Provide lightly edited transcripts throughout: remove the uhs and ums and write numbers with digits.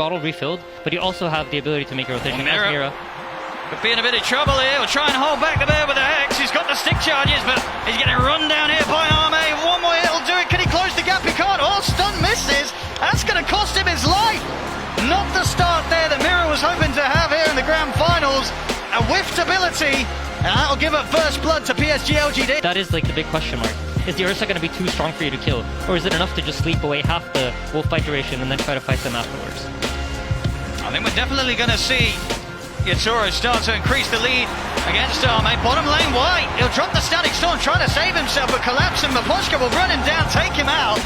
bottle refilled, but you also have the ability to make a rotation. Mira could be in a bit of trouble here. We'll try and hold back the bear with the Hex. He's got the stick charges, but he's getting run down here by Arme. One more hit will do it. Can he close the gap? He can't. Oh, stun misses. That's going to cost him his life. Not the start there that Mira was hoping to have here in the grand finals. A whiffed ability, and that'll give up first blood to PSG.LGD. That is like the big question mark. Is the Ursa going to be too strong for you to kill? Or is it enough to just sleep away half the wolf fight duration and then try to fight them afterwards? I think we're definitely going to see Yatoro start to increase the lead against Arme. Bottom lane White, he'll drop the static storm, trying to save himself, but Collapse and Maposhka will run him down, take him out.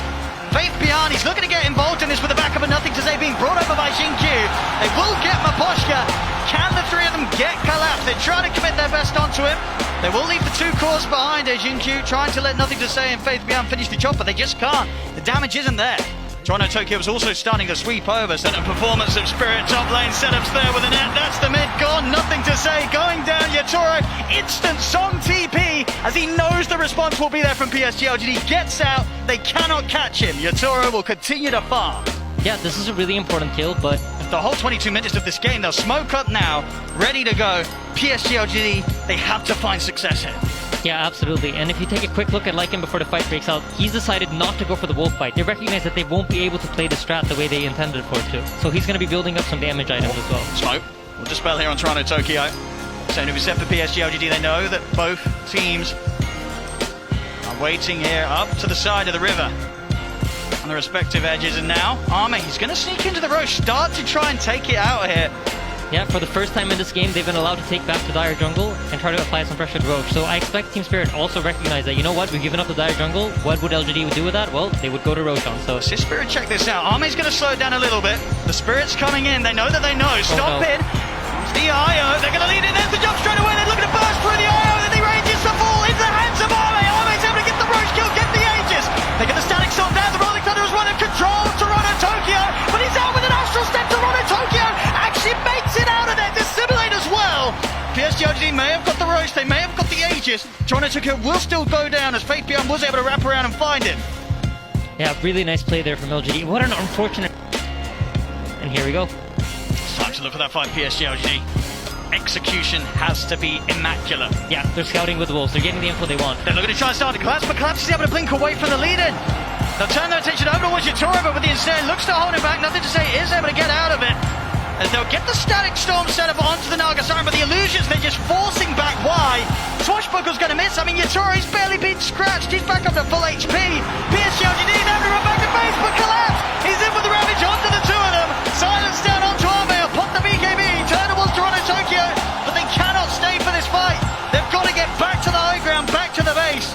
Faith Beyond, he's looking to get involved in this with the backup of Nothing to Say being brought over by Xingqiu. They will get Maposhka. Can the three of them get Collapse? They're trying to commit their best onto him. They will leave the two cores behind here. Xingqiu trying to let Nothing to Say and Faith Beyond finish the job, but they just can't. The damage isn't there. Toronto Tokyo was also starting to sweep over. Certain performance of Spirit top lane setups there with a net. That's the mid gone. Nothing to Say going down. Yatoro instant song TP as he knows the response will be there from PSG.LGD. Gets out. They cannot catch him. Yatoro will continue to farm. Yeah, this is a really important kill, but the whole 22 minutes of this game, they'll smoke up now, ready to go. PSG.LGD, they have to find success here. yeah, absolutely. And if you take a quick look at Lycan before the fight breaks out, he's decided not to go for the wolf fight. They recognize that they won't be able to play the strat the way they intended for it to. So he's going to be building up some damage items as well. Smoke will dispel here on Toronto Tokyo. Same to be set for PSG.LGD. They know that both teams are waiting here up to the side of the river on the respective edges. And now Arme, he's going to sneak into the Roche, start to try and take it out here. Yeah, for the first time in this game, they've been allowed to take back the Dire Jungle and try to apply some pressure to Roche. So I expect Team Spirit also recognize that, you know what, we've given up the Dire Jungle. What would LGD do with that? Well, they would go to Roche on. So Spirit, check this out. Arme's going to slow it down a little bit. The Spirit's coming in. They know that they know. Stop it. The IO. They're going to lead it. There's the jump straight away. They're looking to burst through the IO. And the Aegis to fall into the hands of Arme. Arme's able to get the Roche kill, get the Aegis. They get the static storm down. The Rolling Thunder is running control. Toronto Tokyo. But he's out with an Astral Step. Toronto Tokyo actually makes it out of there. Dissimulate as well. PSG.LGD may have got the Roche. They may have got the Aegis. Toronto Tokyo will still go down as Faith Beyond was able to wrap around and find him. yeah, really nice play there from LGD. What an unfortunate... And here we go. It's time to look for that fight, PSG.LGD. Execution has to be immaculate. Yeah, they're scouting with the Wolves. They're getting the info they want. They're looking to try and start to collapse, but Collapse is able to blink away from the lead-in. They'll turn their attention over towards Yatoro, but with the instead looks to hold him back. Nothing to Say is able to get out of it. As they'll get the static storm set up onto the Nagasaki, but the illusions, they're just forcing back. Why? Swashbuckle's going to miss. I mean, Yatoro's barely been scratched. He's back up to full HP. PSG.LGD, they have to run back to base, but Collapse, he's in with the ravage onto the two of them. Silence down onto Arme, pop the BKB, turn towards Toronto Tokyo, but they cannot stay for this fight. They've got to get back to the high ground, back to the base,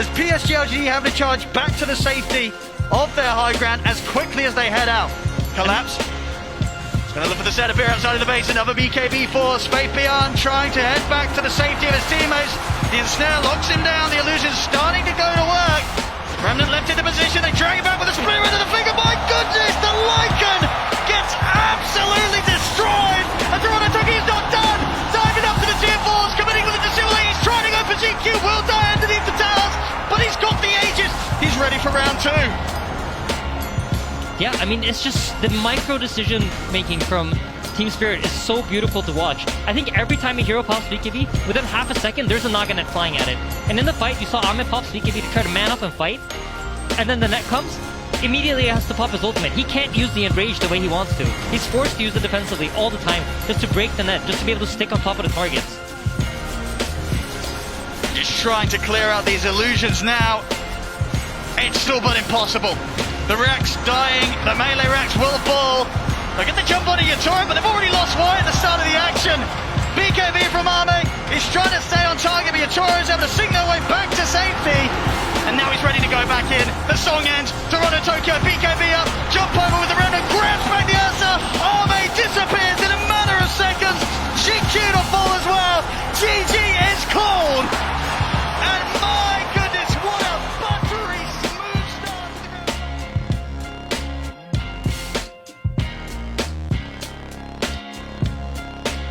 as PSG.LGD have to charge back to the safety of their high ground as quickly as they head out. Collapse. Gonna look for the setup here outside of the base. Another BKB force. Faith Beyond trying to head back to the safety of his teammates. The ensnare locks him down. The illusion's starting to go to work. Remnant left in the position. They drag him back with a spirit into the finger. My goodness, the Lycan gets absolutely destroyed. And Toronto Tokyo's not done. Diving up to the tier 4s, committing with the dissimulate. He's trying to go for GQ. Will die underneath the towers, but he's got the Aegis. He's ready for round 2. Yeah, I mean, it's just the micro decision making from Team Spirit is so beautiful to watch. I think every time a hero pops BKB, within half a second, there's a Naga net flying at it. And in the fight, you saw Arme pop BKB to try to man up and fight. And then the net comes, immediately he has to pop his ultimate. He can't use the enrage the way he wants to. He's forced to use it defensively all the time, just to break the net, just to be able to stick on top of the targets. Just trying to clear out these illusions now. It's still but impossible. The Rex dying, the melee Rex will fall. They'll get the jump on Yatoro, but they've already lost White at the start of the action. BKB from Arme, he's trying to stay on target, but Yatoro is able to sing their way back to safety. And now he's ready to go back in. The song ends, Toronto Tokyo, BKB up, jump over with the Remnant, grabs back the Ursa. Arme disappears